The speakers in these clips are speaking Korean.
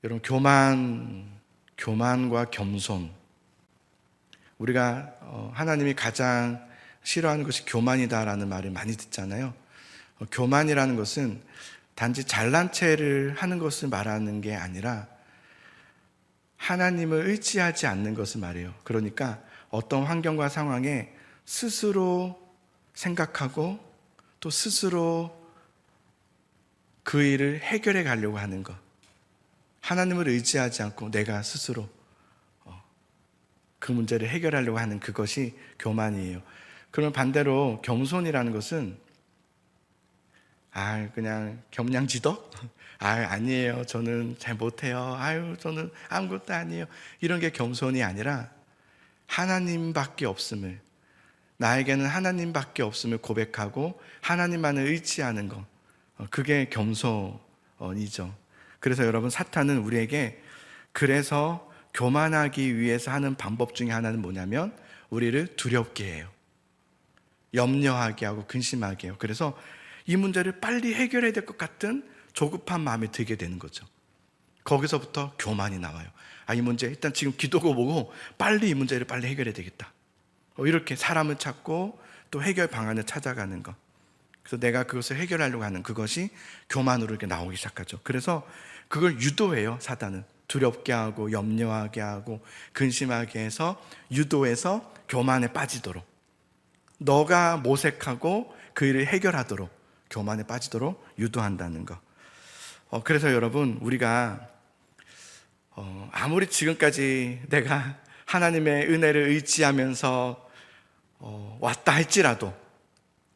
여러분, 교만과 겸손. 우리가 하나님이 가장 싫어하는 것이 교만이다라는 말을 많이 듣잖아요. 교만이라는 것은 단지 잘난 체를 하는 것을 말하는 게 아니라 하나님을 의지하지 않는 것을 말해요. 그러니까 어떤 환경과 상황에 스스로 생각하고 또 스스로 그 일을 해결해 가려고 하는 것. 하나님을 의지하지 않고 내가 스스로 그 문제를 해결하려고 하는 그것이 교만이에요. 그럼 반대로 겸손이라는 것은 그냥 겸양지덕? 아니에요. 저는 잘 못해요. 저는 아무것도 아니에요. 이런 게 겸손이 아니라 하나님밖에 없음을, 나에게는 하나님밖에 없음을 고백하고 하나님만을 의지하는 것. 그게 겸손이죠. 그래서 여러분, 사탄은 우리에게 그래서 교만하기 위해서 하는 방법 중에 하나는 뭐냐면 우리를 두렵게 해요. 염려하게 하고 근심하게 해요. 그래서 이 문제를 빨리 해결해야 될 것 같은 조급한 마음이 들게 되는 거죠. 거기서부터 교만이 나와요. 이 문제 일단 지금 기도고 보고 빨리 이 문제를 빨리 해결해야 되겠다. 이렇게 사람을 찾고 또 해결 방안을 찾아가는 것. 그래서 내가 그것을 해결하려고 하는 그것이 교만으로 이렇게 나오기 시작하죠. 그래서 그걸 유도해요. 사단은 두렵게 하고 염려하게 하고 근심하게 해서 유도해서 교만에 빠지도록, 너가 모색하고 그 일을 해결하도록 교만에 빠지도록 유도한다는 것. 그래서 여러분, 우리가 아무리 지금까지 내가 하나님의 은혜를 의지하면서 왔다 할지라도,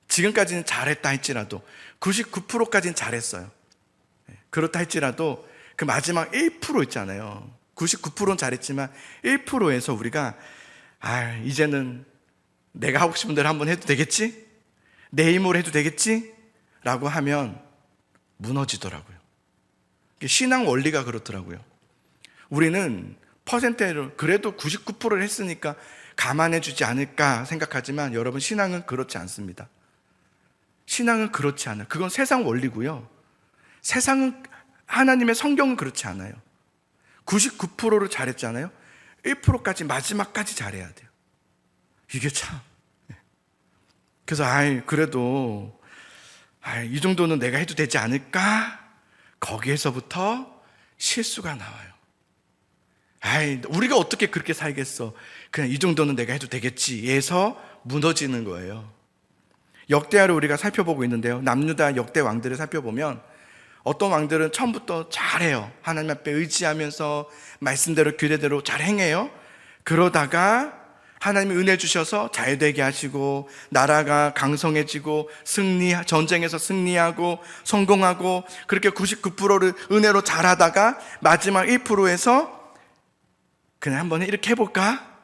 지금까지는 잘했다 할지라도 99%까지는 잘했어요. 그렇다 할지라도 그 마지막 1% 있잖아요. 99%는 잘했지만 1%에서 우리가 이제는 내가 하고 싶은 대로 한번 해도 되겠지? 내 힘으로 해도 되겠지? 라고 하면 무너지더라고요. 신앙 원리가 그렇더라고요. 우리는 퍼센테이로 그래도 99%를 했으니까 감안해 주지 않을까 생각하지만 여러분, 신앙은 그렇지 않습니다. 신앙은 그렇지 않아요. 그건 세상 원리고요. 세상은, 하나님의 성경은 그렇지 않아요. 99%를 잘했잖아요. 1%까지 마지막까지 잘해야 돼요. 이게 참. 그래서 그래도 이 정도는 내가 해도 되지 않을까? 거기에서부터 실수가 나와요. 우리가 어떻게 그렇게 살겠어? 그냥 이 정도는 내가 해도 되겠지 해서 무너지는 거예요. 역대하를 우리가 살펴보고 있는데요, 남유다 역대 왕들을 살펴보면 어떤 왕들은 처음부터 잘해요. 하나님 앞에 의지하면서 말씀대로 규례대로 잘 행해요. 그러다가 하나님이 은혜 주셔서 잘 되게 하시고 나라가 강성해지고 전쟁에서 승리하고 성공하고, 그렇게 99%를 은혜로 잘하다가 마지막 1%에서 그냥 한번 이렇게 해볼까?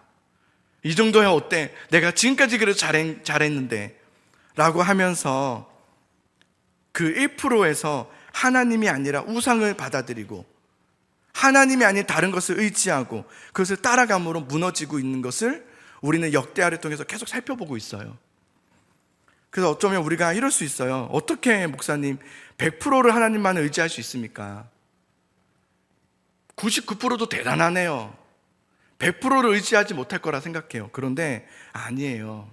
이 정도야 어때? 내가 지금까지 그래도 잘했는데 라고 하면서 그 1%에서 하나님이 아니라 우상을 받아들이고 하나님이 아닌 다른 것을 의지하고 그것을 따라감으로 무너지고 있는 것을 우리는 역대하를 통해서 계속 살펴보고 있어요. 그래서 어쩌면 우리가 이럴 수 있어요. 어떻게 목사님 100%를 하나님만 의지할 수 있습니까? 99%도 대단하네요. 100%를 의지하지 못할 거라 생각해요. 그런데 아니에요.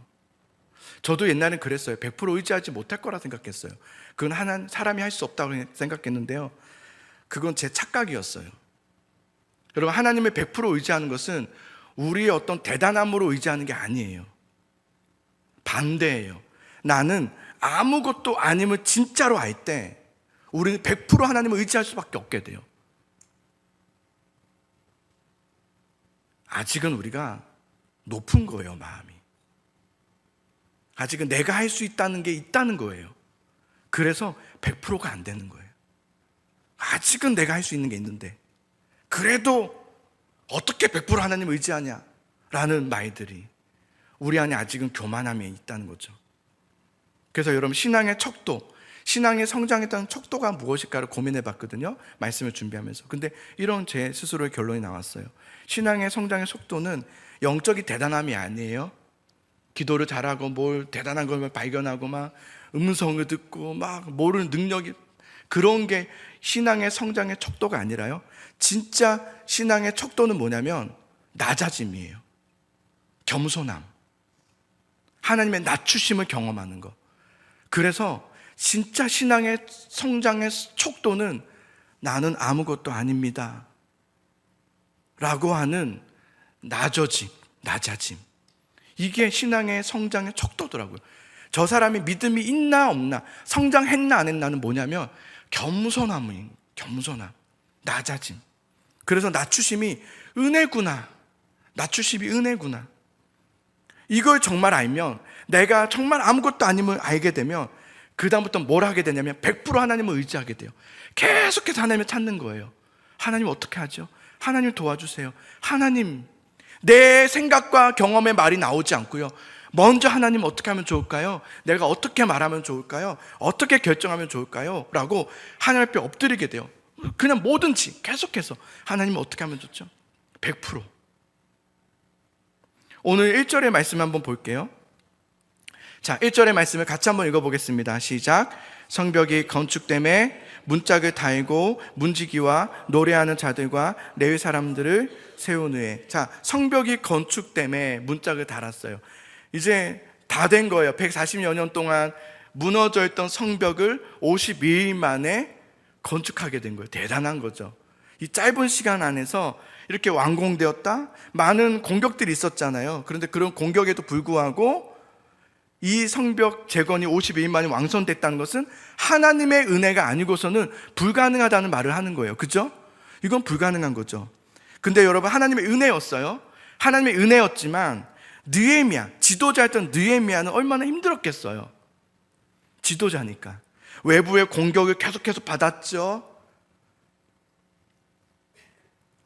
저도 옛날엔 그랬어요. 100% 의지하지 못할 거라 생각했어요. 그건 사람이 할 수 없다고 생각했는데요, 그건 제 착각이었어요. 여러분, 하나님의 100% 의지하는 것은 우리의 어떤 대단함으로 의지하는 게 아니에요. 반대예요. 나는 아무것도 아님을 진짜로 알 때 우리는 100% 하나님을 의지할 수밖에 없게 돼요. 아직은 우리가 높은 거예요, 마음이. 아직은 내가 할 수 있다는 게 있다는 거예요. 그래서 100%가 안 되는 거예요. 아직은 내가 할 수 있는 게 있는데 그래도 어떻게 100% 하나님을 의지하냐? 라는 말들이 우리 안에 아직은 교만함이 있다는 거죠. 그래서 여러분, 신앙의 척도, 신앙의 성장했다는 척도가 무엇일까를 고민해 봤거든요, 말씀을 준비하면서. 근데 이런 제 스스로의 결론이 나왔어요. 신앙의 성장의 속도는 영적인 대단함이 아니에요. 기도를 잘하고 뭘 대단한 걸 발견하고 막 음성을 듣고 막 모르는 능력이, 그런 게 신앙의 성장의 척도가 아니라요, 진짜 신앙의 척도는 뭐냐면 낮아짐이에요. 겸손함, 하나님의 낮추심을 경험하는 것. 그래서 진짜 신앙의 성장의 척도는 나는 아무것도 아닙니다 라고 하는 낮아짐. 이게 신앙의 성장의 척도더라고요. 저 사람이 믿음이 있나 없나, 성장했나 안 했나는 뭐냐면 겸손함, 낮아짐. 그래서 낮추심이 은혜구나. 이걸 정말 알면, 내가 정말 아무것도 아님을 알게 되면 그 다음부터 뭘 하게 되냐면 100% 하나님을 의지하게 돼요. 계속해서 하나님을 찾는 거예요. 하나님 어떻게 하죠? 하나님 도와주세요. 하나님, 내 생각과 경험의 말이 나오지 않고요, 먼저 하나님 어떻게 하면 좋을까요? 내가 어떻게 말하면 좋을까요? 어떻게 결정하면 좋을까요? 라고 하나님 앞에 엎드리게 돼요. 그냥 뭐든지 계속해서 하나님 어떻게 하면 좋죠? 100%. 오늘 1절의 말씀 한번 볼게요. 자, 1절의 말씀을 같이 한번 읽어보겠습니다. 시작. 성벽이 건축됨에 문짝을 달고 문지기와 노래하는 자들과 레위 사람들을 세운 후에. 자, 성벽이 건축됨에 문짝을 달았어요. 이제 다 된 거예요. 140여 년 동안 무너져 있던 성벽을 52일 만에 건축하게 된 거예요. 대단한 거죠. 이 짧은 시간 안에서 이렇게 완공되었다. 많은 공격들이 있었잖아요. 그런데 그런 공격에도 불구하고 이 성벽 재건이 52일 만에 완성됐다는 것은 하나님의 은혜가 아니고서는 불가능하다는 말을 하는 거예요. 그죠? 이건 불가능한 거죠. 근데 여러분, 하나님의 은혜였어요. 하나님의 은혜였지만 느헤미야, 지도자였던 느헤미야는 얼마나 힘들었겠어요. 지도자니까 외부의 공격을 계속해서 받았죠.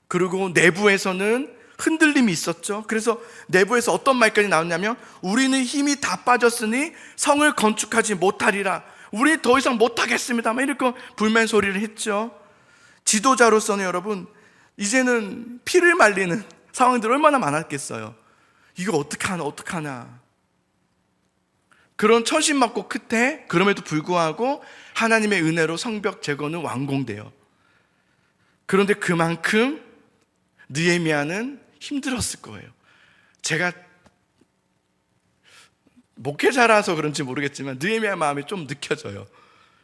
그리고 내부에서는 흔들림이 있었죠. 그래서 내부에서 어떤 말까지 나왔냐면, 우리는 힘이 다 빠졌으니 성을 건축하지 못하리라. 우리 더 이상 못하겠습니다. 막 이렇게 불만 소리를 했죠. 지도자로서는 여러분, 이제는 피를 말리는 상황들이 얼마나 많았겠어요. 이거 어떡하나. 그런 천신맞고 끝에 그럼에도 불구하고 하나님의 은혜로 성벽 재건은 완공돼요. 그런데 그만큼 느헤미야는 힘들었을 거예요. 제가 목회자라서 그런지 모르겠지만 느헤미야 마음이 좀 느껴져요.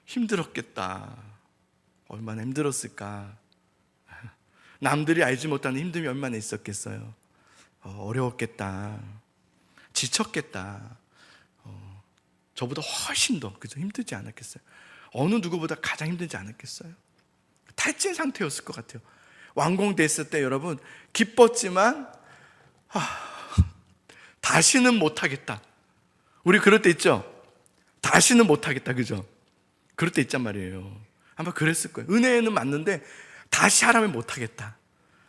힘들었겠다. 얼마나 힘들었을까. 남들이 알지 못하는 힘듦이 얼마나 있었겠어요. 어려웠겠다. 지쳤겠다. 저보다 훨씬 더, 그죠? 힘들지 않았겠어요? 어느 누구보다 가장 힘들지 않았겠어요? 탈진 상태였을 것 같아요. 완공됐을 때 여러분, 기뻤지만 다시는 못하겠다. 우리 그럴 때 있죠? 다시는 못하겠다, 그죠? 그럴 때 있단 말이에요. 아마 그랬을 거예요. 은혜는 맞는데 다시 하라면 못하겠다.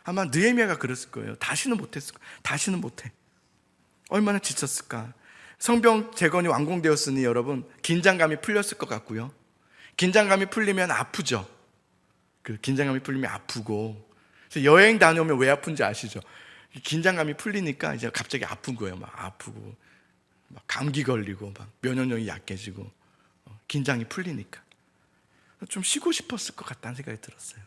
아마 느헤미야가 그랬을 거예요. 다시는 못했을 거예요. 다시는 못해. 얼마나 지쳤을까. 성벽 재건이 완공되었으니 여러분, 긴장감이 풀렸을 것 같고요. 긴장감이 풀리면 아프죠. 그 긴장감이 풀리면 아프고, 그래서 여행 다녀오면 왜 아픈지 아시죠? 긴장감이 풀리니까 이제 갑자기 아픈 거예요. 막 아프고, 막 감기 걸리고, 막 면역력이 약해지고, 긴장이 풀리니까 좀 쉬고 싶었을 것 같다는 생각이 들었어요.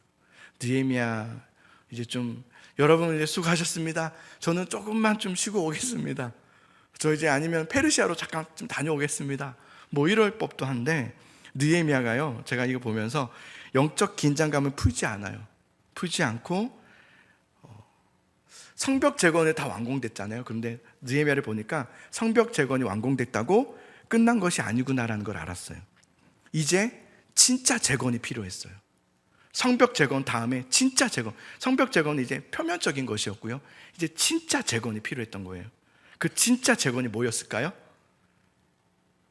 느헤미야, 이제 좀, 여러분 이제 수고하셨습니다. 저는 조금만 좀 쉬고 오겠습니다. 저 이제 아니면 페르시아로 잠깐 좀 다녀오겠습니다. 뭐 이럴 법도 한데, 느헤미야가요, 제가 이거 보면서 영적 긴장감을 풀지 않아요. 풀지 않고 성벽 재건이 다 완공됐잖아요. 그런데 느헤미야를 보니까 성벽 재건이 완공됐다고 끝난 것이 아니구나라는 걸 알았어요. 이제 진짜 재건이 필요했어요. 성벽 재건 다음에 진짜 재건. 성벽 재건은 이제 표면적인 것이었고요, 이제 진짜 재건이 필요했던 거예요. 그 진짜 재건이 뭐였을까요?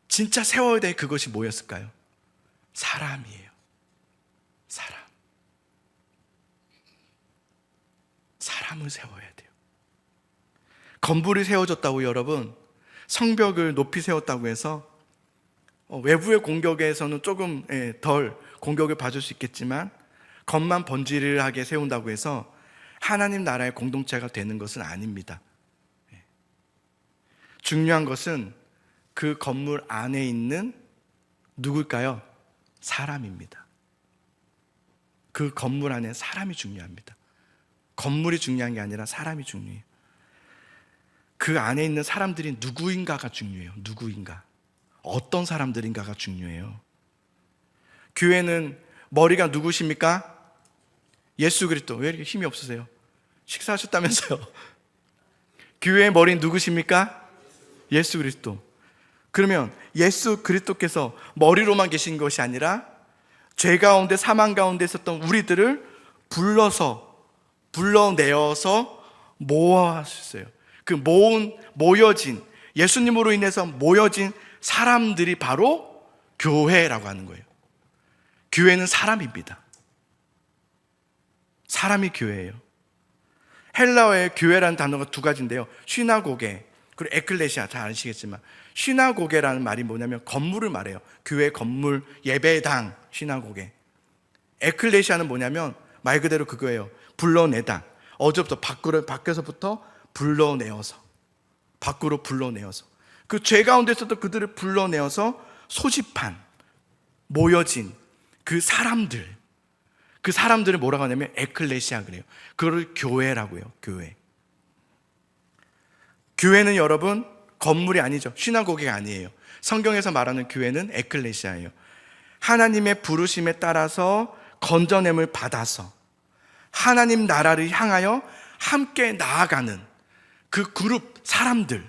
진짜 세워야 될 그것이 뭐였을까요? 사람이에요. 사람을 세워야 돼요. 건물이 세워졌다고 여러분, 성벽을 높이 세웠다고 해서 외부의 공격에서는 조금 덜 공격을 받을 수 있겠지만, 겉만 번지르르하게 세운다고 해서 하나님 나라의 공동체가 되는 것은 아닙니다. 중요한 것은 그 건물 안에 있는 누굴까요? 사람입니다. 그 건물 안에 사람이 중요합니다. 건물이 중요한 게 아니라 사람이 중요해요. 그 안에 있는 사람들이 누구인가가 중요해요. 누구인가, 어떤 사람들인가가 중요해요. 교회는 머리가 누구십니까? 예수 그리스도. 왜 이렇게 힘이 없으세요? 식사하셨다면서요? 교회의 머리는 누구십니까? 예수 그리스도. 그러면 예수 그리스도께서 머리로만 계신 것이 아니라 죄 가운데 사망 가운데 있었던 우리들을 불러내어서 모아주셨어요. 그 모여진, 예수님으로 인해서 모여진 사람들이 바로 교회라고 하는 거예요. 교회는 사람입니다. 사람이 교회예요. 헬라어의 교회라는 단어가 두 가지인데요. 시나고게 그리고 에클레시아, 잘 아시겠지만 시나고게라는 말이 뭐냐면 건물을 말해요. 교회 건물, 예배당, 시나고게. 에클레시아는 뭐냐면 말 그대로 그거예요. 불러내다. 어제부터 밖에서부터 불러내어서, 밖으로 불러내어서, 그 죄 가운데 있었던 그들을 불러내어서 소집한, 모여진 그 사람들을 뭐라고 하냐면 에클레시아 그래요. 그걸 교회라고요. 교회는 여러분 건물이 아니죠. 시나고게가 아니에요. 성경에서 말하는 교회는 에클레시아예요. 하나님의 부르심에 따라서 건져냄을 받아서 하나님 나라를 향하여 함께 나아가는 그 그룹 사람들,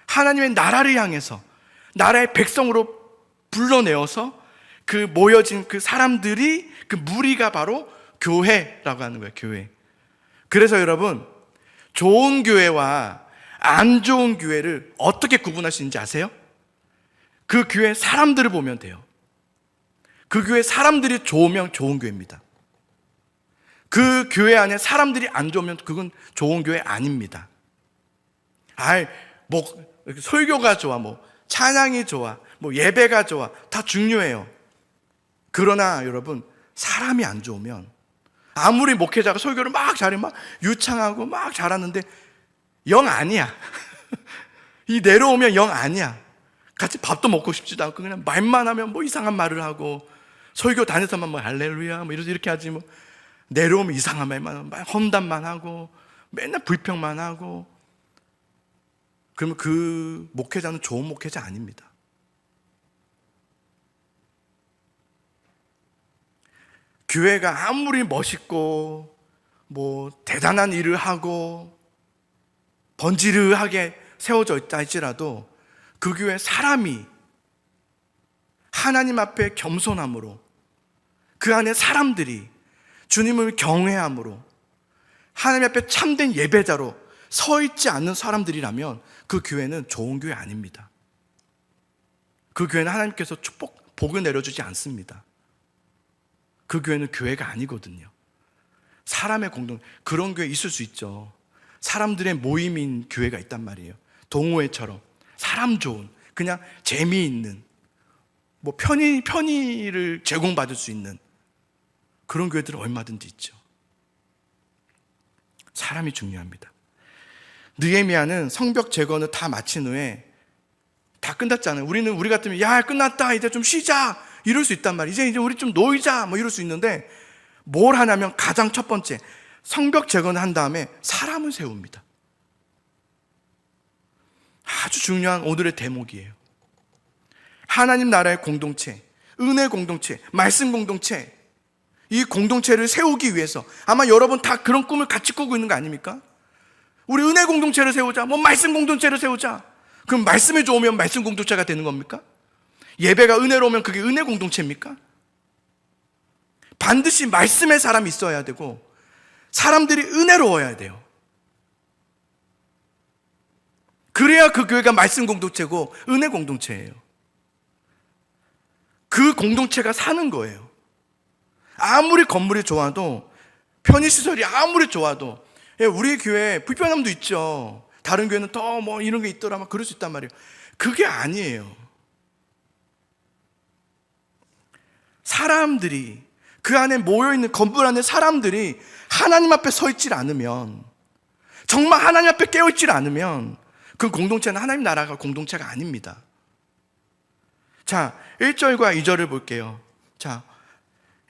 하나님의 나라를 향해서 나라의 백성으로 불러내어서 그 모여진 그 사람들이, 그 무리가 바로 교회라고 하는 거예요. 교회. 그래서 여러분, 좋은 교회와 안 좋은 교회를 어떻게 구분할 수 있는지 아세요? 그 교회 사람들을 보면 돼요. 그 교회 사람들이 좋으면 좋은 교회입니다. 그 교회 안에 사람들이 안 좋으면 그건 좋은 교회 아닙니다. 설교가 좋아, 찬양이 좋아, 예배가 좋아, 다 중요해요. 그러나 여러분, 사람이 안 좋으면 아무리 목회자가 설교를 막 잘해, 막 유창하고 막 잘하는데 영 아니야. 이 내려오면 영 아니야. 같이 밥도 먹고 싶지도 않고 그냥 말만 하면 이상한 말을 하고, 설교 다녀서만 할렐루야 이렇게 하지, 내려오면 이상한 말만, 험담만 하고 맨날 불평만 하고. 그러면 그 목회자는 좋은 목회자 아닙니다. 교회가 아무리 멋있고 대단한 일을 하고 번지르하게 세워져 있다 할지라도 그 교회 사람이 하나님 앞에 겸손함으로, 그 안에 사람들이 주님을 경외함으로 하나님 앞에 참된 예배자로 서 있지 않는 사람들이라면 그 교회는 좋은 교회 아닙니다. 그 교회는 하나님께서 복을 내려주지 않습니다. 그 교회는 교회가 아니거든요. 사람의 그런 교회 있을 수 있죠. 사람들의 모임인 교회가 있단 말이에요. 동호회처럼 사람 좋은, 그냥 재미있는, 편의를 제공받을 수 있는 그런 교회들은 얼마든지 있죠. 사람이 중요합니다. 느헤미야는 성벽 재건을 다 마친 후에 다 끝났잖아요. 우리 같으면 끝났다, 이제 좀 쉬자 이럴 수 있단 말이에요. 이제 우리 좀 놀자 이럴 수 있는데, 뭘 하냐면 가장 첫 번째, 성벽 재건을 한 다음에 사람을 세웁니다. 아주 중요한 오늘의 대목이에요. 하나님 나라의 공동체, 은혜 공동체, 말씀 공동체, 이 공동체를 세우기 위해서 아마 여러분 다 그런 꿈을 같이 꾸고 있는 거 아닙니까? 우리 은혜 공동체를 세우자, 말씀 공동체를 세우자. 그럼 말씀이 좋으면 말씀 공동체가 되는 겁니까? 예배가 은혜로 오면 그게 은혜 공동체입니까? 반드시 말씀의 사람이 있어야 되고 사람들이 은혜로워야 돼요. 그래야 그 교회가 말씀 공동체고 은혜 공동체예요. 그 공동체가 사는 거예요. 아무리 건물이 좋아도, 편의시설이 아무리 좋아도, 우리 교회 불편함도 있죠. 다른 교회는 더 이런 게 있더라 그럴 수 있단 말이에요. 그게 아니에요. 사람들이, 그 안에 모여있는 건물 안에 사람들이 하나님 앞에 서 있질 않으면, 정말 하나님 앞에 깨어있질 않으면 그 공동체는 하나님 나라가 공동체가 아닙니다. 자, 1절과 2절을 볼게요. 자,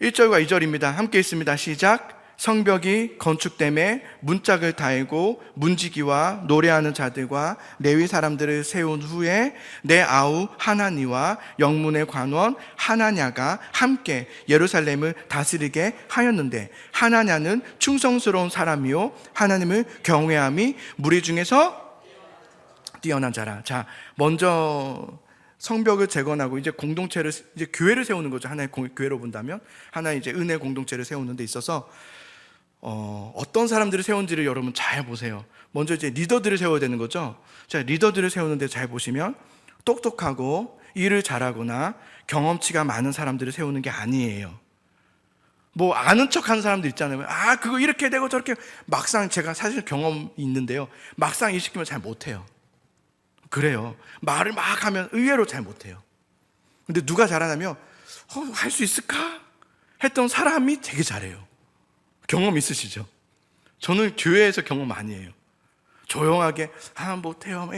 1절과 2절입니다. 함께 있습니다. 시작. 성벽이 건축됨에 문짝을 달고 문지기와 노래하는 자들과 레위 사람들을 세운 후에 내 아우 하나니와 영문의 관원 하나냐가 함께 예루살렘을 다스리게 하였는데, 하나냐는 충성스러운 사람이요 하나님을 경외함이 무리 중에서 뛰어난 자라. 자, 먼저 성벽을 재건하고 이제 공동체를, 이제 교회를 세우는 거죠. 하나의 교회로 본다면 하나의 이제 은혜 공동체를 세우는 데 있어서 어떤 사람들을 세운지를 여러분 잘 보세요. 먼저 이제 리더들을 세워야 되는 거죠. 자, 리더들을 세우는데 잘 보시면 똑똑하고 일을 잘하거나 경험치가 많은 사람들을 세우는 게 아니에요. 뭐 아는 척하는 사람들 있잖아요. 아, 그거 이렇게 되고 저렇게. 막상 제가 사실 경험이 있는데요, 막상 일 시키면 잘 못해요. 그래요. 말을 막 하면 의외로 잘 못해요. 근데 누가 잘하냐면 할 수 있을까? 했던 사람이 되게 잘해요. 경험 있으시죠? 저는 교회에서 경험 많이 해요. 조용하게 못해요.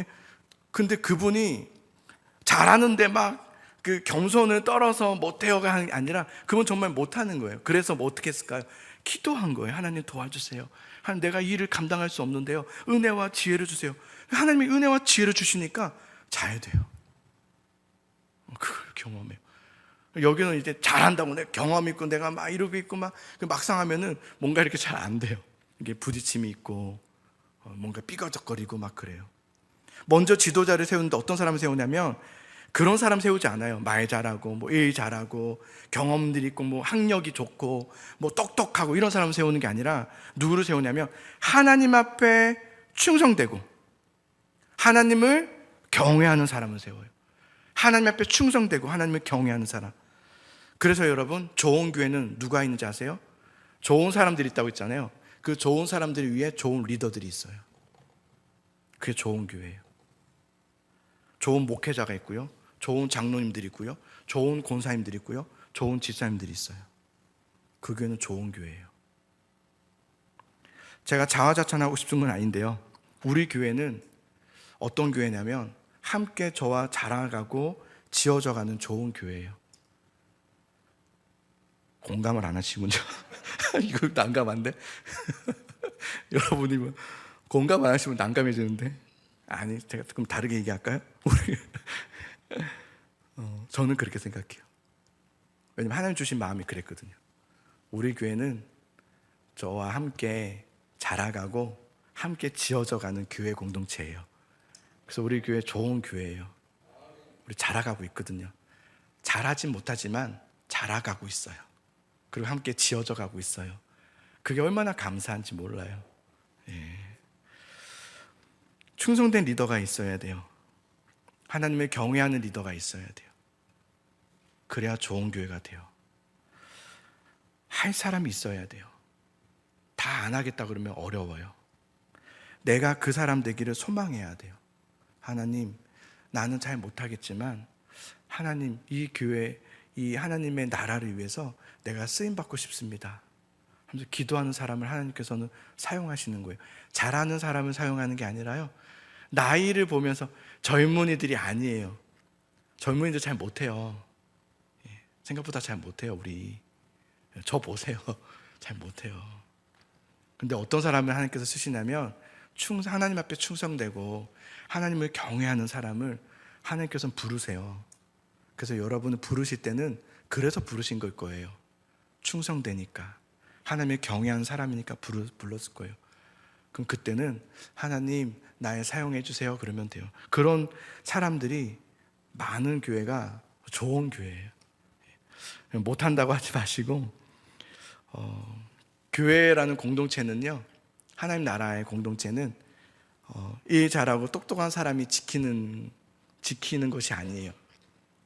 근데 그분이 잘하는데 막 그 겸손을 떨어서 못해요가 아니라 그분 정말 못하는 거예요. 그래서 뭐 어떻게 했을까요? 기도한 거예요. 하나님 도와주세요. 하나님, 내가 이 일을 감당할 수 없는데요, 은혜와 지혜를 주세요. 하나님이 은혜와 지혜를 주시니까 잘 돼요. 그걸 경험해요. 여기는 이제 잘한다고 내가 경험 있고 내가 막 이러고 있고 막상 하면은 뭔가 이렇게 잘 안 돼요. 이게 부딪힘이 있고 뭔가 삐거적거리고 막 그래요. 먼저 지도자를 세우는데 어떤 사람을 세우냐면 그런 사람 세우지 않아요. 말 잘하고 뭐 일 잘하고 경험들이 있고 뭐 학력이 좋고 뭐 똑똑하고 이런 사람을 세우는 게 아니라 누구를 세우냐면 하나님 앞에 충성되고 하나님을 경외하는 사람을 세워요. 하나님 앞에 충성되고 하나님을 경외하는 사람. 그래서 여러분, 좋은 교회는 누가 있는지 아세요? 좋은 사람들이 있다고 했잖아요. 그 좋은 사람들 위에 좋은 리더들이 있어요. 그게 좋은 교회예요. 좋은 목회자가 있고요, 좋은 장로님들이 있고요, 좋은 권사님들이 있고요, 좋은 집사님들이 있어요. 그 교회는 좋은 교회예요. 제가 자화자찬하고 싶은 건 아닌데요, 우리 교회는 어떤 교회냐면 함께 저와 자라가고 지어져가는 좋은 교회예요. 공감을 안 하시군요. 이거 난감한데? 여러분이 공감 안 하시면 난감해지는데? 아니, 제가 조금 다르게 얘기할까요? 저는 그렇게 생각해요. 왜냐면 하나님 주신 마음이 그랬거든요. 우리 교회는 저와 함께 자라가고 함께 지어져가는 교회 공동체예요. 그래서 우리 교회 좋은 교회예요. 우리 자라가고 있거든요. 잘하진 못하지만 자라가고 있어요. 그리고 함께 지어져 가고 있어요. 그게 얼마나 감사한지 몰라요. 충성된 리더가 있어야 돼요. 하나님을 경외하는 리더가 있어야 돼요. 그래야 좋은 교회가 돼요. 할 사람이 있어야 돼요. 다 안 하겠다 그러면 어려워요. 내가 그 사람 되기를 소망해야 돼요. 하나님, 나는 잘 못하겠지만 하나님, 이 교회, 이 하나님의 나라를 위해서 내가 쓰임받고 싶습니다 하면서 기도하는 사람을 하나님께서는 사용하시는 거예요. 잘하는 사람을 사용하는 게 아니라요, 나이를 보면서. 젊은이들이 아니에요. 젊은이들 잘 못해요. 생각보다 잘 못해요. 우리 저 보세요. 잘 못해요. 근데 어떤 사람을 하나님께서 쓰시냐면 하나님 앞에 충성되고 하나님을 경외하는 사람을 하나님께서는 부르세요. 그래서 여러분을 부르실 때는 그래서 부르신 걸 거예요. 충성되니까, 하나님을 경외하는 사람이니까 불렀을 거예요. 그럼 그때는 하나님, 날 사용해 주세요 그러면 돼요. 그런 사람들이 많은 교회가 좋은 교회예요. 못한다고 하지 마시고, 교회라는 공동체는요, 하나님 나라의 공동체는 일 잘하고 똑똑한 사람이 지키는 것이 아니에요.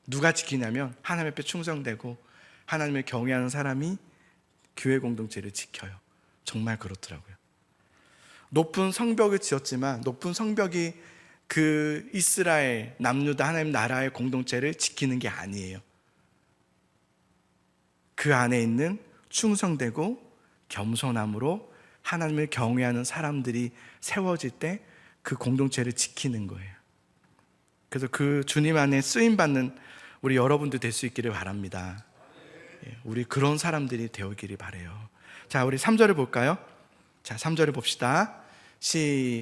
누가 지키냐면 하나님 앞에 충성되고 하나님을 경외하는 사람이 교회 공동체를 지켜요. 정말 그렇더라고요. 높은 성벽을 지었지만 높은 성벽이 그 이스라엘 남유다 하나님 나라의 공동체를 지키는 게 아니에요. 그 안에 있는 충성되고 겸손함으로 하나님을 경외하는 사람들이 세워질 때 그 공동체를 지키는 거예요. 그래서 그 주님 안에 쓰임받는 우리 여러분들 될 수 있기를 바랍니다. 우리 그런 사람들이 되기를 바래요. 자, 우리 3절을 볼까요? 자, 3절을 봅시다.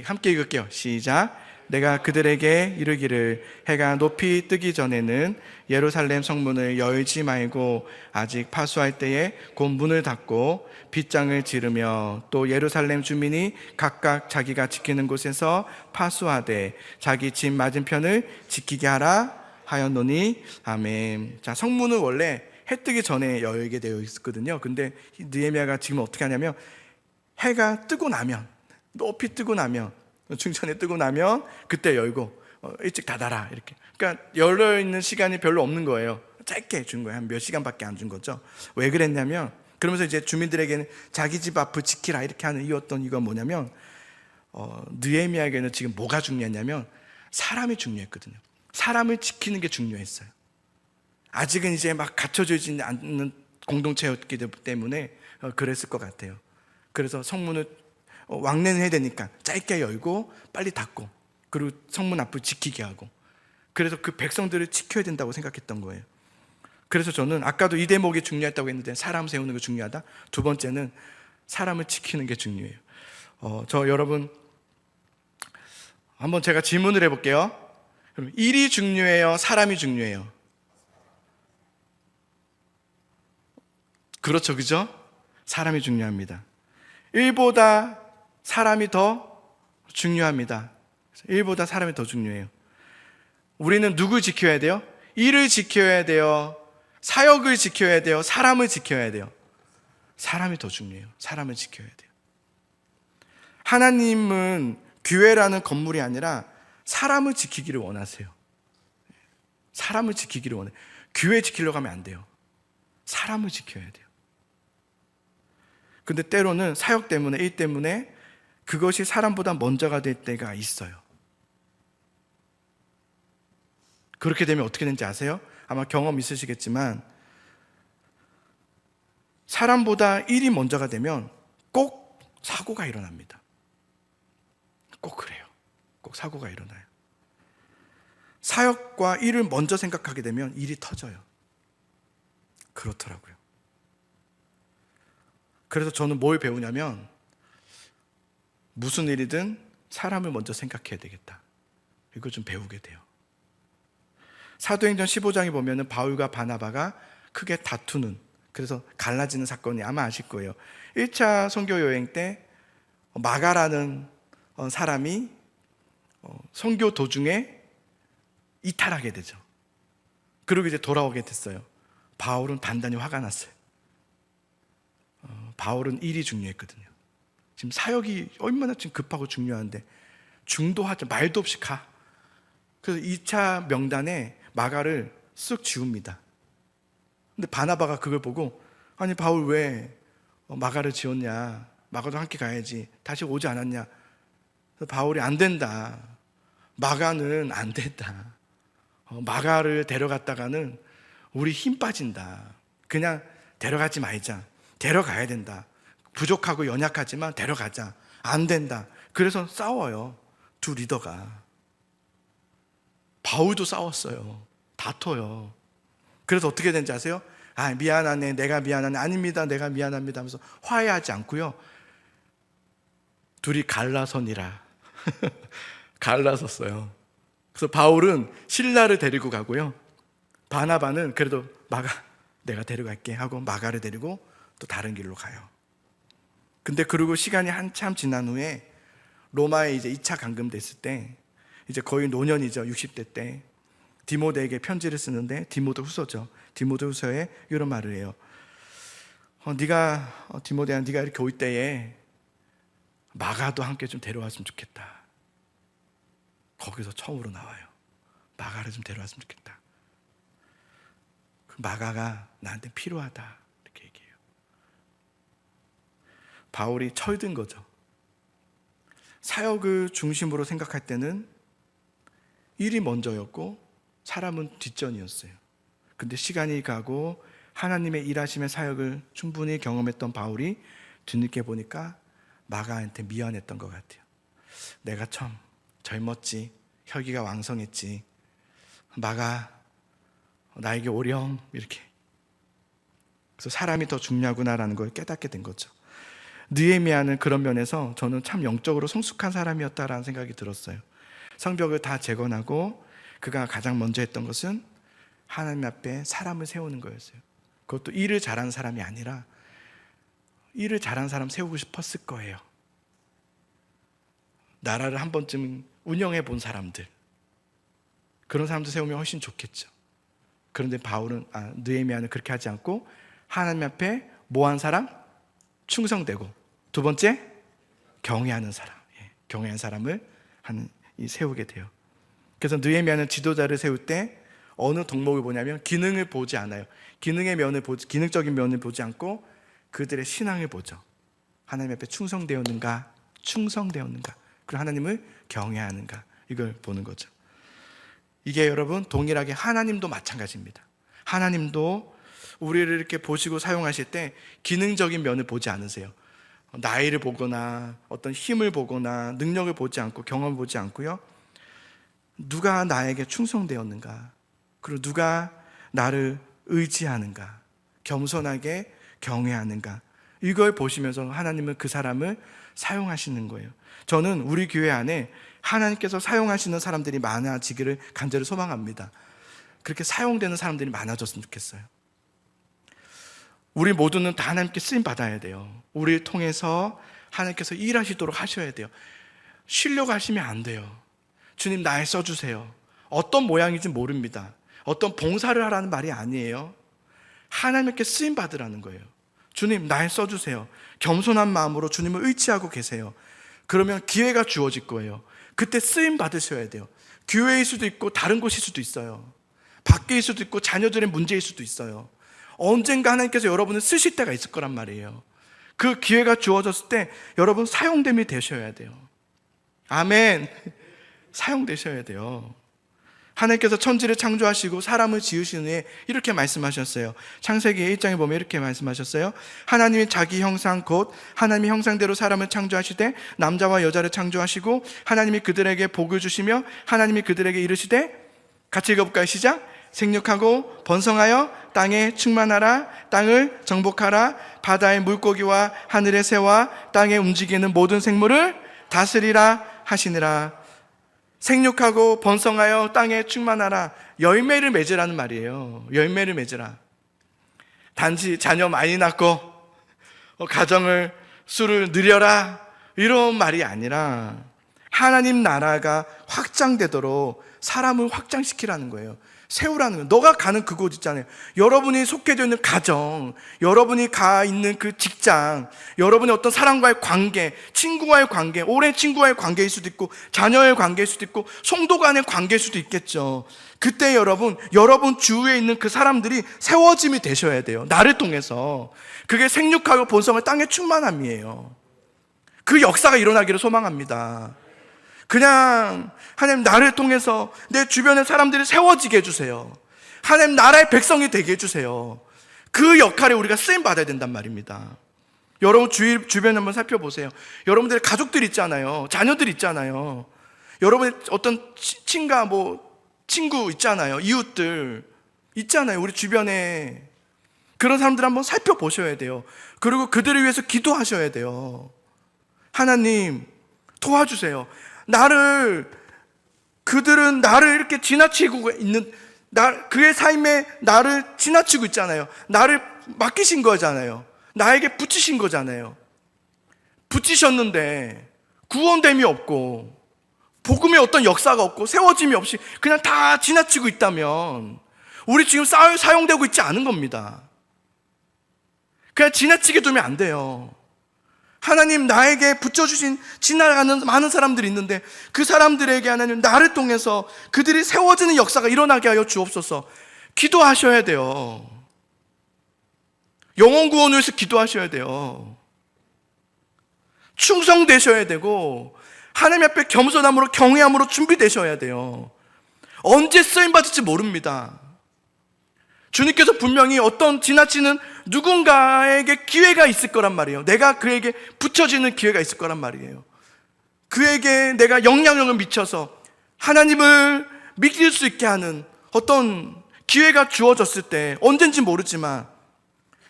함께 읽을게요. 시작. 내가 그들에게 이르기를 해가 높이 뜨기 전에는 예루살렘 성문을 열지 말고 아직 파수할 때에 곧 문을 닫고 빗장을 지르며 또 예루살렘 주민이 각각 자기가 지키는 곳에서 파수하되 자기 집 맞은편을 지키게 하라 하였노니. 아멘. 자, 성문은 원래 해 뜨기 전에 열게 되어 있었거든요. 근데 느헤미야가 지금 어떻게 하냐면 해가 뜨고 나면, 높이 뜨고 나면, 중천에 뜨고 나면 그때 열고 일찍 닫아라 이렇게. 그러니까 열려있는 시간이 별로 없는 거예요. 짧게 준 거예요. 한 몇 시간밖에 안 준 거죠. 왜 그랬냐면, 그러면서 이제 주민들에게는 자기 집 앞을 지키라 이렇게 하는 이유가 뭐냐면, 느헤미야에게는 지금 뭐가 중요했냐면 사람이 중요했거든요. 사람을 지키는 게 중요했어요. 아직은 이제 막 갖춰지지 않는 공동체였기 때문에 그랬을 것 같아요. 그래서 성문을 왕래는 해야 되니까 짧게 열고 빨리 닫고, 그리고 성문 앞을 지키게 하고, 그래서 그 백성들을 지켜야 된다고 생각했던 거예요. 그래서 저는 아까도 이 대목이 중요했다고 했는데 사람 세우는 게 중요하다. 두 번째는 사람을 지키는 게 중요해요. 여러분 한번 제가 질문을 해볼게요. 그럼 일이 중요해요? 사람이 중요해요? 그렇죠, 그죠? 사람이 중요합니다. 일보다 사람이 더 중요합니다. 일보다 사람이 더 중요해요. 우리는 누굴 지켜야 돼요? 일을 지켜야 돼요? 사역을 지켜야 돼요? 사람을 지켜야 돼요? 사람이 더 중요해요. 사람을 지켜야 돼요. 하나님은 교회라는 건물이 아니라 사람을 지키기를 원하세요. 사람을 지키기를 원해요. 교회 지키려고 하면 안 돼요. 사람을 지켜야 돼요. 근데 때로는 사역 때문에, 일 때문에 그것이 사람보다 먼저가 될 때가 있어요. 그렇게 되면 어떻게 되는지 아세요? 아마 경험 있으시겠지만 사람보다 일이 먼저가 되면 꼭 사고가 일어납니다. 꼭 그래요. 꼭 사고가 일어나요. 사역과 일을 먼저 생각하게 되면 일이 터져요. 그렇더라고요. 그래서 저는 뭘 배우냐면 무슨 일이든 사람을 먼저 생각해야 되겠다. 이걸 좀 배우게 돼요. 사도행전 15장에 보면은 바울과 바나바가 크게 다투는, 그래서 갈라지는 사건이 아마 아실 거예요. 1차 선교 여행 때 마가라는 사람이 선교 도중에 이탈하게 되죠. 그리고 이제 돌아오게 됐어요. 바울은 단단히 화가 났어요. 바울은 일이 중요했거든요. 지금 사역이 얼마나 지금 급하고 중요한데 중도하자, 말도 없이 가. 그래서 2차 명단에 마가를 쓱 지웁니다. 근데 바나바가 그걸 보고, 아니 바울 왜 마가를 지웠냐, 마가도 함께 가야지, 다시 오지 않았냐. 그래서 바울이 안 된다, 마가는 안 된다, 마가를 데려갔다가는 우리 힘 빠진다, 그냥 데려가지 말자, 데려가야 된다, 부족하고 연약하지만 데려가자, 안 된다. 그래서 싸워요. 두 리더가. 바울도 싸웠어요. 다퉈요. 그래서 어떻게 된지 아세요? 아, 미안하네, 내가 미안하네, 아닙니다, 내가 미안합니다 하면서 화해하지 않고요, 둘이 갈라서니라 갈라섰어요. 그래서 바울은 신라를 데리고 가고요, 바나바는 그래도 마가 내가 데려갈게 하고 마가를 데리고 또 다른 길로 가요. 근데 그리고 시간이 한참 지난 후에 로마에 이제 2차 감금됐을 때, 이제 거의 노년이죠. 60대 때 디모데에게 편지를 쓰는데, 디모데 후서죠. 디모데 후서에 이런 말을 해요. 디모데야, 네가 이렇게 올 때에 마가도 함께 좀 데려왔으면 좋겠다. 거기서 처음으로 나와요. 마가를 좀 데려왔으면 좋겠다. 그 마가가 나한테 필요하다, 이렇게 얘기해요. 바울이 철든 거죠. 사역을 중심으로 생각할 때는 일이 먼저였고 사람은 뒷전이었어요. 근데 시간이 가고 하나님의 일하심의 사역을 충분히 경험했던 바울이 뒤늦게 보니까 마가한테 미안했던 것 같아요. 내가 참 젊었지, 혈기가 왕성했지, 마가 나에게 오렴, 이렇게. 그래서 사람이 더 중요하구나라는 걸 깨닫게 된 거죠. 느헤미야는 그런 면에서 저는 참 영적으로 성숙한 사람이었다라는 생각이 들었어요. 성벽을 다 재건하고 그가 가장 먼저 했던 것은 하나님 앞에 사람을 세우는 거였어요. 그것도 일을 잘하는 사람이 아니라 일을 잘하는 사람 세우고 싶었을 거예요. 나라를 한 번쯤 운영해 본 사람들, 그런 사람들 세우면 훨씬 좋겠죠. 그런데 느헤미야는 그렇게 하지 않고 하나님 앞에 뭐한 사람? 충성되고, 두 번째 경외하는 사람, 경외하는 사람을 세우게 돼요. 그래서 느헤미야는 지도자를 세울 때 어느 덕목을 보냐면 기능을 보지 않아요. 기능적인 면을 보지 않고 그들의 신앙을 보죠. 하나님 앞에 충성되었는가, 그리고 하나님을 경외하는가, 이걸 보는 거죠. 이게 여러분 동일하게 하나님도 마찬가지입니다. 하나님도 우리를 이렇게 보시고 사용하실 때 기능적인 면을 보지 않으세요. 나이를 보거나 어떤 힘을 보거나 능력을 보지 않고 경험을 보지 않고요, 누가 나에게 충성되었는가, 그리고 누가 나를 의지하는가, 겸손하게 경외하는가, 이걸 보시면서 하나님은 그 사람을 사용하시는 거예요. 저는 우리 교회 안에 하나님께서 사용하시는 사람들이 많아지기를 간절히 소망합니다. 그렇게 사용되는 사람들이 많아졌으면 좋겠어요. 우리 모두는 다 하나님께 쓰임 받아야 돼요. 우리를 통해서 하나님께서 일하시도록 하셔야 돼요. 쉬려고 하시면 안 돼요. 주님 날 써주세요. 어떤 모양인지 모릅니다. 어떤 봉사를 하라는 말이 아니에요. 하나님께 쓰임 받으라는 거예요. 주님 날 써주세요. 겸손한 마음으로 주님을 의지하고 계세요. 그러면 기회가 주어질 거예요. 그때 쓰임 받으셔야 돼요. 교회일 수도 있고 다른 곳일 수도 있어요. 밖에일 수도 있고 자녀들의 문제일 수도 있어요. 언젠가 하나님께서 여러분을 쓰실 때가 있을 거란 말이에요. 그 기회가 주어졌을 때 여러분 사용됨이 되셔야 돼요. 아멘. 사용되셔야 돼요. 하나님께서 천지를 창조하시고 사람을 지으신 후에 이렇게 말씀하셨어요. 창세기 1장에 보면 이렇게 말씀하셨어요. 하나님이 자기 형상 곧 하나님의 형상대로 사람을 창조하시되 남자와 여자를 창조하시고 하나님이 그들에게 복을 주시며 하나님이 그들에게 이르시되, 같이 읽어볼까요? 시작. 생육하고 번성하여 땅에 충만하라. 땅을 정복하라. 바다의 물고기와 하늘의 새와 땅에 움직이는 모든 생물을 다스리라 하시니라. 생육하고 번성하여 땅에 충만하라. 열매를 맺으라는 말이에요. 열매를 맺으라. 단지 자녀 많이 낳고 가정을 수를 늘려라, 이런 말이 아니라 하나님 나라가 확장되도록 사람을 확장시키라는 거예요. 세우라는 거예요. 너가 가는 그곳 있잖아요. 여러분이 속해져 있는 가정, 여러분이 가 있는 그 직장, 여러분의 어떤 사람과의 관계, 친구와의 관계, 오랜 친구와의 관계일 수도 있고 자녀의 관계일 수도 있고 성도 간의 관계일 수도 있겠죠. 그때 여러분 주위에 있는 그 사람들이 세워짐이 되셔야 돼요. 나를 통해서. 그게 생육하고 번성할 땅의 충만함이에요. 그 역사가 일어나기를 소망합니다. 그냥 하나님 나를 통해서 내 주변의 사람들이 세워지게 해주세요. 하나님 나라의 백성이 되게 해주세요. 그 역할에 우리가 쓰임받아야 된단 말입니다. 여러분 주변에 한번 살펴보세요. 여러분들의 가족들 있잖아요. 자녀들 있잖아요. 여러분의 어떤 친구 있잖아요. 이웃들 있잖아요. 우리 주변에. 그런 사람들 한번 살펴보셔야 돼요. 그리고 그들을 위해서 기도하셔야 돼요. 하나님 도와주세요. 그들은 나를 이렇게 지나치고 있는, 그의 삶에 나를 지나치고 있잖아요. 나를 맡기신 거잖아요. 나에게 붙이신 거잖아요. 붙이셨는데 구원됨이 없고 복음의 어떤 역사가 없고 세워짐이 없이 그냥 다 지나치고 있다면 우리 지금 사용되고 있지 않은 겁니다. 그냥 지나치게 두면 안 돼요. 하나님 나에게 붙여주신 지나가는 많은 사람들이 있는데 그 사람들에게 하나님 나를 통해서 그들이 세워지는 역사가 일어나게 하여 주옵소서. 기도하셔야 돼요. 영혼 구원을 위해서 기도하셔야 돼요. 충성되셔야 되고 하나님 앞에 겸손함으로 경외함으로 준비되셔야 돼요. 언제 쓰임받을지 모릅니다. 주님께서 분명히 어떤 지나치는 누군가에게 기회가 있을 거란 말이에요. 내가 그에게 붙여지는 기회가 있을 거란 말이에요. 그에게 내가 영향력을 미쳐서 하나님을 믿을 수 있게 하는 어떤 기회가 주어졌을 때, 언젠지 모르지만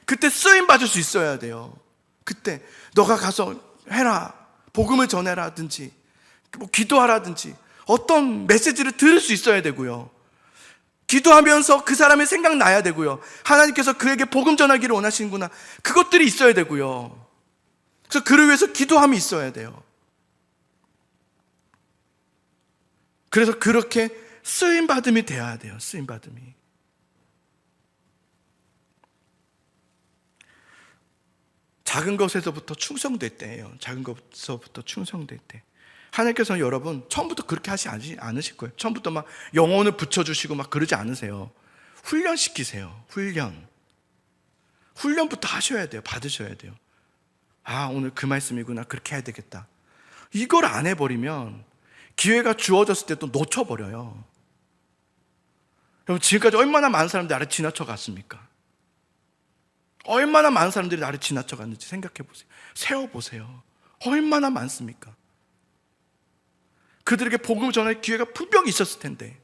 그때 쓰임 받을 수 있어야 돼요. 그때 너가 가서 해라, 복음을 전해라든지 뭐 기도하라든지 어떤 메시지를 들을 수 있어야 되고요. 기도하면서 그 사람이 생각나야 되고요. 하나님께서 그에게 복음 전하기를 원하시는구나, 그것들이 있어야 되고요. 그래서 그를 위해서 기도함이 있어야 돼요. 그래서 그렇게 쓰임받음이 돼야 돼요. 쓰임받음이. 작은 것에서부터 충성될 때예요. 작은 것에서부터 충성될 때. 하나님께서는 여러분 처음부터 그렇게 하시지 않으실 거예요. 처음부터 막 영혼을 붙여주시고 막 그러지 않으세요. 훈련시키세요. 훈련부터 하셔야 돼요. 받으셔야 돼요. 아, 오늘 그 말씀이구나, 그렇게 해야 되겠다. 이걸 안 해버리면 기회가 주어졌을 때 또 놓쳐버려요. 여러분, 지금까지 얼마나 많은 사람들이 나를 지나쳐 갔습니까? 얼마나 많은 사람들이 나를 지나쳐 갔는지 생각해 보세요. 세워보세요. 얼마나 많습니까? 그들에게 복음을 전할 기회가 분명히 있었을 텐데,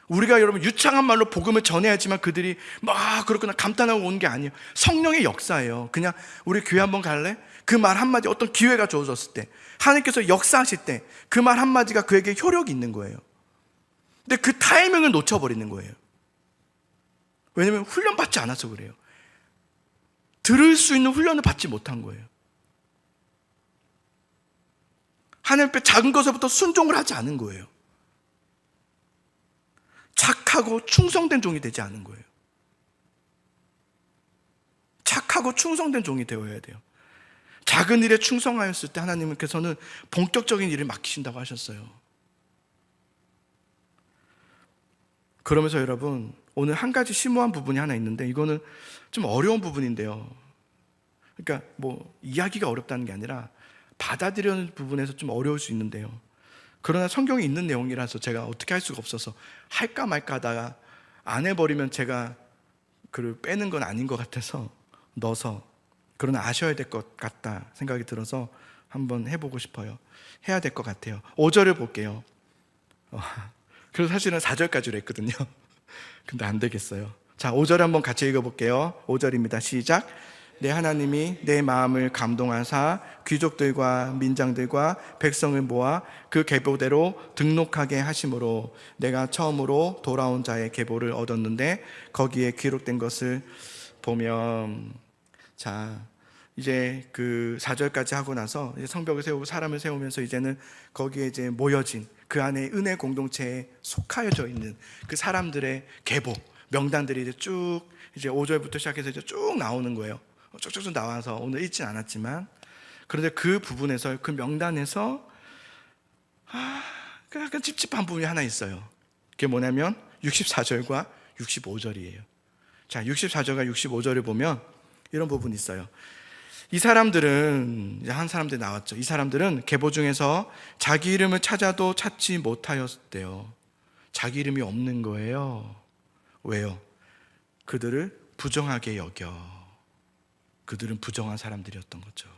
우리가 여러분 유창한 말로 복음을 전해야지만 그들이 막 그렇구나 감탄하고 오는 게 아니에요. 성령의 역사예요. 그냥 우리 교회 한번 갈래? 그 말 한마디, 어떤 기회가 주어졌을 때, 하나님께서 역사하실 때 그 말 한마디가 그에게 효력이 있는 거예요. 근데 그 타이밍을 놓쳐버리는 거예요. 왜냐하면 훈련받지 않아서 그래요. 들을 수 있는 훈련을 받지 못한 거예요. 하나님 앞에 작은 것에부터 순종을 하지 않은 거예요. 착하고 충성된 종이 되지 않은 거예요. 착하고 충성된 종이 되어야 돼요. 작은 일에 충성하였을 때 하나님께서는 본격적인 일을 맡기신다고 하셨어요. 그러면서 여러분, 오늘 한 가지 심오한 부분이 하나 있는데, 이거는 좀 어려운 부분인데요. 그러니까 뭐 이야기가 어렵다는 게 아니라 받아들이는 부분에서 좀 어려울 수 있는데요. 그러나 성경에 있는 내용이라서 제가 어떻게 할 수가 없어서 할까 말까 하다가 안 해버리면 제가 그를 빼는 건 아닌 것 같아서 넣어서, 그러나 아셔야 될 것 같다 생각이 들어서 한번 해보고 싶어요. 해야 될 것 같아요. 5절을 볼게요. 그래서 사실은 4절까지로 했거든요. 근데 안 되겠어요. 자, 5절 한번 같이 읽어볼게요. 5절입니다. 시작. 내 하나님이 내 마음을 감동하사 귀족들과 민장들과 백성을 모아 그 계보대로 등록하게 하심으로 내가 처음으로 돌아온 자의 계보를 얻었는데 거기에 기록된 것을 보면, 자, 이제 그 4절까지 하고 나서 이제 성벽을 세우고 사람을 세우면서 이제는 거기에 이제 모여진 그 안에 은혜 공동체에 속하여져 있는 그 사람들의 계보, 명단들이 이제 쭉 이제 5절부터 시작해서 이제 쭉 나오는 거예요. 쭉쭉쭉 나와서 오늘 읽진 않았지만, 그런데 그 부분에서, 그 명단에서 약간 찝찝한 부분이 하나 있어요. 그게 뭐냐면 64절과 65절이에요. 자, 64절과 65절을 보면 이런 부분이 있어요. 이 사람들은, 이제 한 사람들 나왔죠. 이 사람들은 계보 중에서 자기 이름을 찾아도 찾지 못하였대요. 자기 이름이 없는 거예요. 왜요? 그들을 부정하게 여겨. 그들은 부정한 사람들이었던 거죠.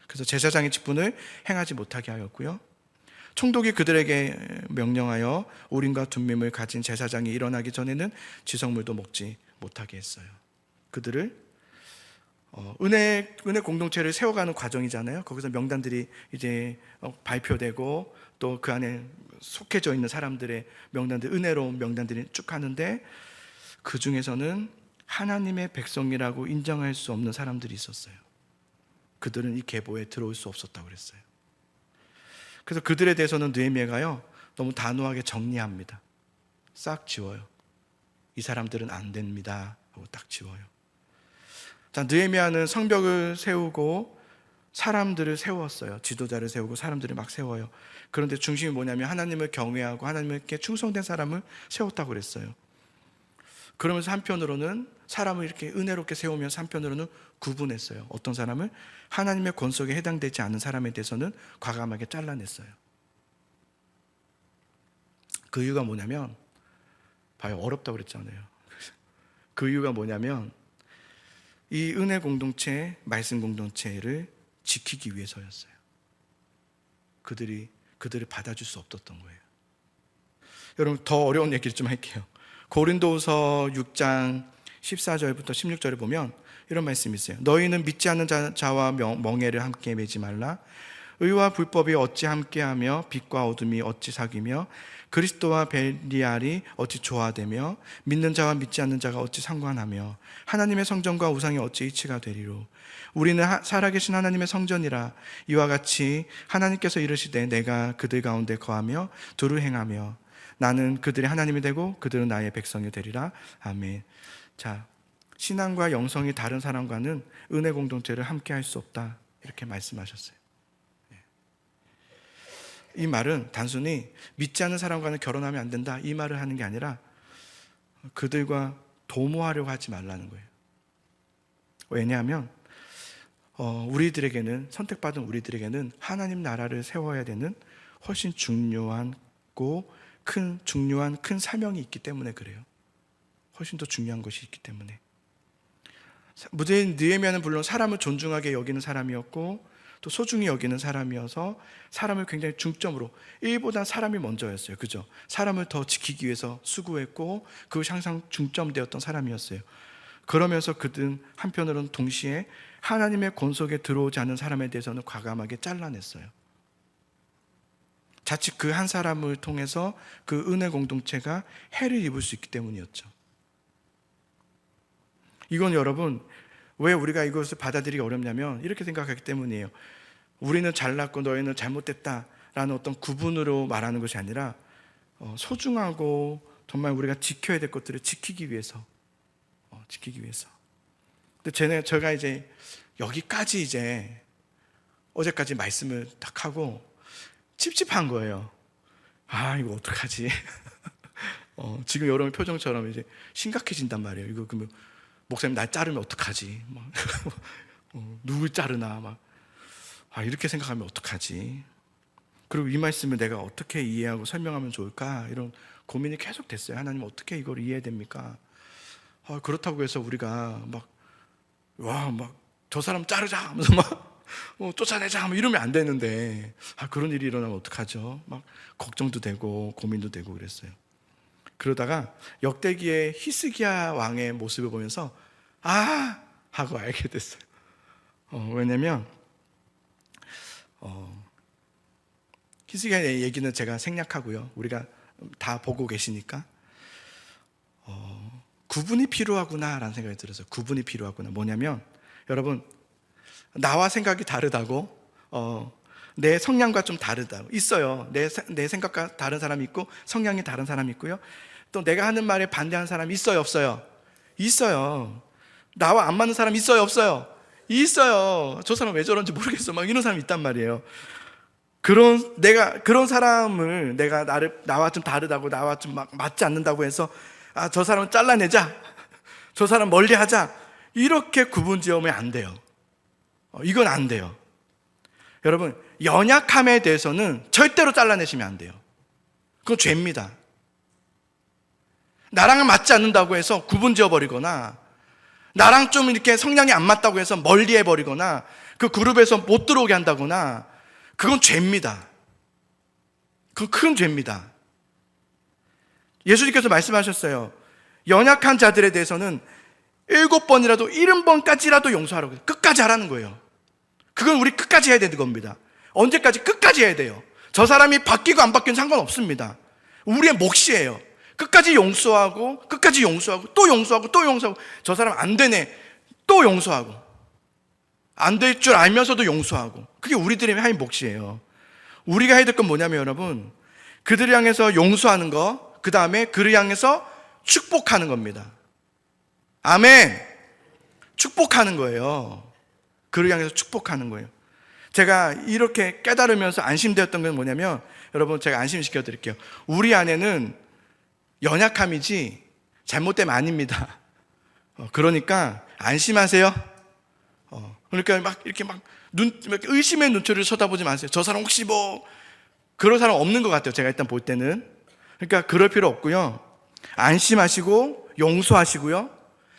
그래서 제사장의 직분을 행하지 못하게 하였고요. 총독이 그들에게 명령하여 우림과 둠밈을 가진 제사장이 일어나기 전에는 지성물도 먹지 못하게 했어요. 그들을 은혜 공동체를 세워가는 과정이잖아요. 거기서 명단들이 이제 발표되고 또 그 안에 속해져 있는 사람들의 명단들, 은혜로운 명단들이 쭉 하는데, 그 중에서는 하나님의 백성이라고 인정할 수 없는 사람들이 있었어요. 그들은 이 계보에 들어올 수 없었다고 그랬어요. 그래서 그들에 대해서는 느헤미야가요 너무 단호하게 정리합니다. 싹 지워요. 이 사람들은 안 됩니다 하고 딱 지워요. 자, 느헤미야는 성벽을 세우고 사람들을 세웠어요. 지도자를 세우고 사람들을 막 세워요. 그런데 중심이 뭐냐면 하나님을 경외하고 하나님께 충성된 사람을 세웠다고 그랬어요. 그러면서 한편으로는 사람을 이렇게 은혜롭게 세우면서 한편으로는 구분했어요. 어떤 사람을? 하나님의 권속에 해당되지 않은 사람에 대해서는 과감하게 잘라냈어요. 그 이유가 뭐냐면, 봐요, 어렵다고 그랬잖아요. 그 이유가 뭐냐면 이 은혜 공동체, 말씀 공동체를 지키기 위해서였어요. 그들을 받아줄 수 없었던 거예요. 여러분, 더 어려운 얘기를 좀 할게요. 고린도후서 6장 14절부터 16절에 보면 이런 말씀이 있어요. 너희는 믿지 않는 자와 멍에를 함께 매지 말라. 의와 불법이 어찌 함께하며 빛과 어둠이 어찌 사귀며 그리스도와 벨리알이 어찌 조화되며 믿는 자와 믿지 않는 자가 어찌 상관하며 하나님의 성전과 우상이 어찌 일치가 되리로. 우리는 살아계신 하나님의 성전이라. 이와 같이 하나님께서 이르시되 내가 그들 가운데 거하며 두루 행하며 나는 그들의 하나님이 되고 그들은 나의 백성이 되리라. 아멘. 자, 신앙과 영성이 다른 사람과는 은혜 공동체를 함께 할 수 없다, 이렇게 말씀하셨어요. 이 말은 단순히 믿지 않는 사람과는 결혼하면 안 된다, 이 말을 하는 게 아니라 그들과 도모하려고 하지 말라는 거예요. 왜냐하면 우리들에게는, 선택받은 우리들에게는 하나님 나라를 세워야 되는 훨씬 중요한 큰 사명이 있기 때문에 그래요. 훨씬 더 중요한 것이 있기 때문에. 느헤미야는 물론 사람을 존중하게 여기는 사람이었고 또 소중히 여기는 사람이어서 사람을 굉장히 중점으로, 일보다 사람이 먼저였어요. 그죠? 사람을 더 지키기 위해서 수고했고 그것이 항상 중점되었던 사람이었어요. 그러면서 그는 한편으로는 동시에 하나님의 권속에 들어오지 않는 사람에 대해서는 과감하게 잘라냈어요. 자칫 그 한 사람을 통해서 그 은혜 공동체가 해를 입을 수 있기 때문이었죠. 이건 여러분, 왜 우리가 이것을 받아들이기 어렵냐면 이렇게 생각하기 때문이에요. 우리는 잘났고 너희는 잘못됐다라는 어떤 구분으로 말하는 것이 아니라 소중하고 정말 우리가 지켜야 될 것들을 지키기 위해서. 근데 제가 이제 여기까지 이제 어제까지 말씀을 딱 하고 찝찝한 거예요. 아, 이거 어떡하지? 지금 여러분 표정처럼 이제 심각해진단 말이에요. 이거 그러면 목사님 날 자르면 어떡하지? 누굴 자르나? 이렇게 생각하면 어떡하지? 그리고 이 말씀을 내가 어떻게 이해하고 설명하면 좋을까? 이런 고민이 계속 됐어요. 하나님 어떻게 이걸 이해해야 됩니까? 그렇다고 해서 우리가 저 사람 자르자 하면서 쫓아내자 이러면 안 되는데, 그런 일이 일어나면 어떡하죠? 걱정도 되고 고민도 되고 그랬어요. 그러다가 역대기의 히스기야 왕의 모습을 보면서 하고 알게 됐어요. 왜냐면 히스기야의 얘기는 제가 생략하고요. 우리가 다 보고 계시니까 구분이 필요하구나라는 생각이 들었어요. 구분이 필요하구나. 뭐냐면 여러분, 나와 생각이 다르다고 내 성향과 좀 다르다고 있어요. 내 생각과 다른 사람이 있고 성향이 다른 사람이 있고요. 또 내가 하는 말에 반대하는 사람이 있어요, 없어요? 있어요. 나와 안 맞는 사람 있어요, 없어요? 있어요. 저 사람 왜 저런지 모르겠어, 이런 사람이 있단 말이에요. 그런 사람을 내가 나와 좀 다르다고, 나와 좀 맞지 않는다고 해서 저 사람은 잘라내자, 저 사람 멀리하자, 이렇게 구분 지으면 안 돼요. 이건 안 돼요. 여러분, 연약함에 대해서는 절대로 잘라내시면 안 돼요. 그건 죄입니다. 나랑은 맞지 않는다고 해서 구분 지어버리거나, 나랑 좀 이렇게 성향이 안 맞다고 해서 멀리 해버리거나, 그 그룹에서 못 들어오게 한다거나, 그건 죄입니다. 그건 큰 죄입니다. 예수님께서 말씀하셨어요. 연약한 자들에 대해서는 7번이라도 70번까지라도 용서하라고, 끝까지 하라는 거예요. 그건 우리 끝까지 해야 되는 겁니다. 언제까지? 끝까지 해야 돼요. 저 사람이 바뀌고 안 바뀌는 상관없습니다. 우리의 몫이에요. 끝까지 용서하고, 끝까지 용서하고, 또 용서하고, 또 용서하고, 저 사람 안 되네, 또 용서하고, 안 될 줄 알면서도 용서하고, 그게 우리들의 할 몫이에요. 우리가 해야 될 건 뭐냐면 여러분, 그들을 향해서 용서하는 거, 그 다음에 그를 향해서 축복하는 겁니다. 아멘. 축복하는 거예요. 그를 향해서 축복하는 거예요. 제가 이렇게 깨달으면서 안심되었던 건 뭐냐면, 여러분 제가 안심시켜 드릴게요. 우리 안에는 연약함이지 잘못됨 아닙니다. 그러니까 안심하세요. 그러니까 이렇게 의심의 눈초리를 쳐다보지 마세요. 저 사람 혹시 그런 사람 없는 것 같아요. 제가 일단 볼 때는. 그러니까 그럴 필요 없고요. 안심하시고 용서하시고요,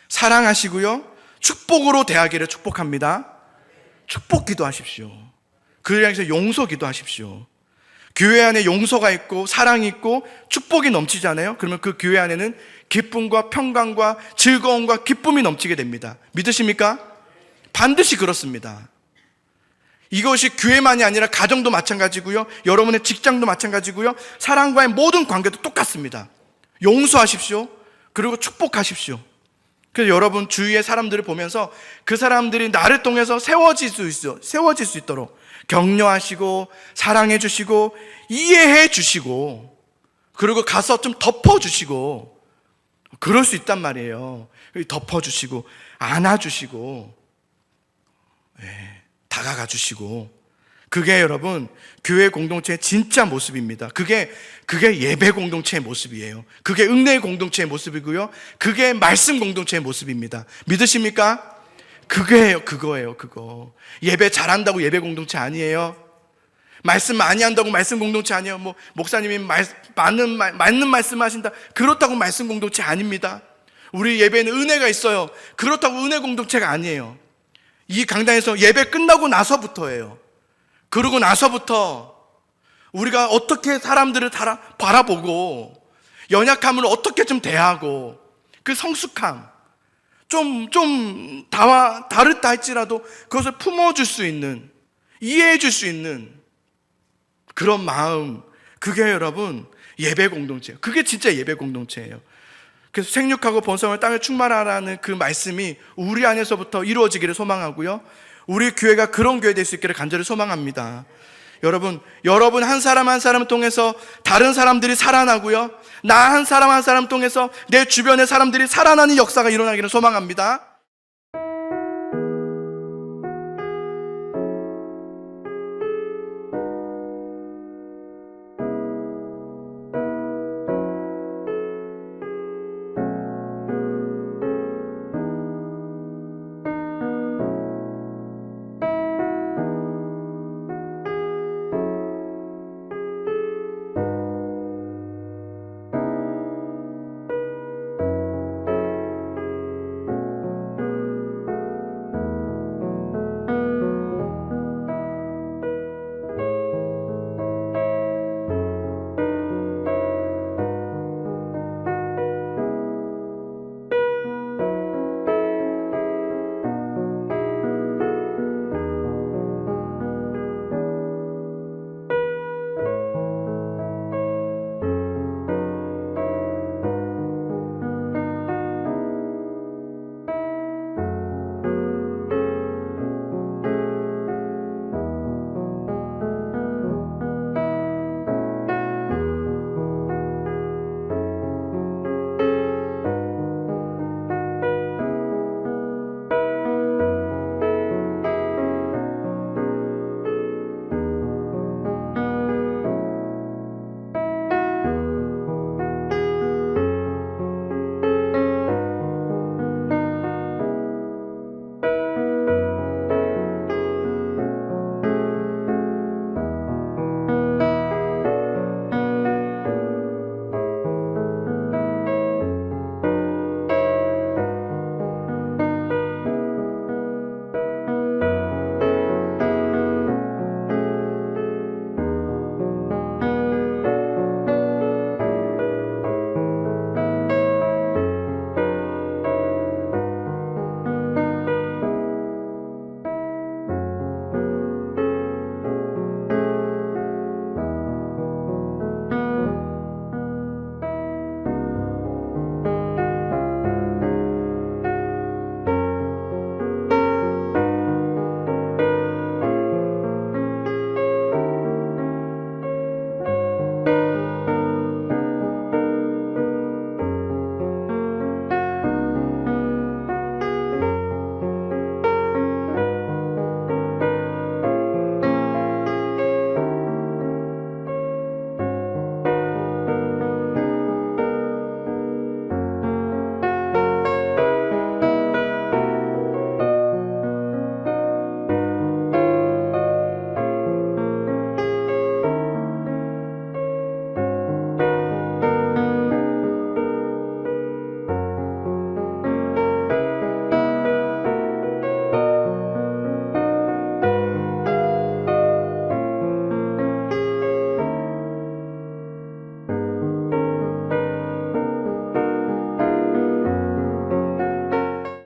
사랑하시고요, 축복으로 대하기를 축복합니다. 축복 기도하십시오. 그를 향해서 용서 기도하십시오. 교회 안에 용서가 있고 사랑이 있고 축복이 넘치잖아요. 그러면 그 교회 안에는 기쁨과 평강과 즐거움과 기쁨이 넘치게 됩니다. 믿으십니까? 반드시 그렇습니다. 이것이 교회만이 아니라 가정도 마찬가지고요, 여러분의 직장도 마찬가지고요, 사람과의 모든 관계도 똑같습니다. 용서하십시오. 그리고 축복하십시오. 그래서 여러분 주위의 사람들을 보면서 그 사람들이 나를 통해서 세워질 수 있도록 격려하시고 사랑해 주시고 이해해 주시고 그리고 가서 좀 덮어주시고 그럴 수 있단 말이에요. 덮어주시고 안아주시고 다가가 주시고, 그게 여러분 교회 공동체의 진짜 모습입니다. 그게 예배 공동체의 모습이에요. 그게 은혜의 공동체의 모습이고요, 그게 말씀 공동체의 모습입니다. 믿으십니까? 그거예요. 예배 잘한다고 예배 공동체 아니에요. 말씀 많이 한다고 말씀 공동체 아니에요. 뭐 목사님이 맞는 말씀 하신다, 그렇다고 말씀 공동체 아닙니다. 우리 예배에는 은혜가 있어요. 그렇다고 은혜 공동체가 아니에요. 이 강단에서 예배 끝나고 나서부터예요. 그러고 나서부터 우리가 어떻게 사람들을 바라보고 연약함을 어떻게 좀 대하고 그 성숙함 좀 다르다 할지라도 그것을 품어줄 수 있는, 이해해줄 수 있는 그런 마음, 그게 여러분 예배 공동체예요. 그게 진짜 예배 공동체예요. 그래서 생육하고 번성을 땅을 충만하라는 그 말씀이 우리 안에서부터 이루어지기를 소망하고요, 우리 교회가 그런 교회 될 수 있기를 간절히 소망합니다. 여러분 한 사람 한 사람을 통해서 다른 사람들이 살아나고요, 나 한 사람 한 사람 통해서 내 주변의 사람들이 살아나는 역사가 일어나기를 소망합니다.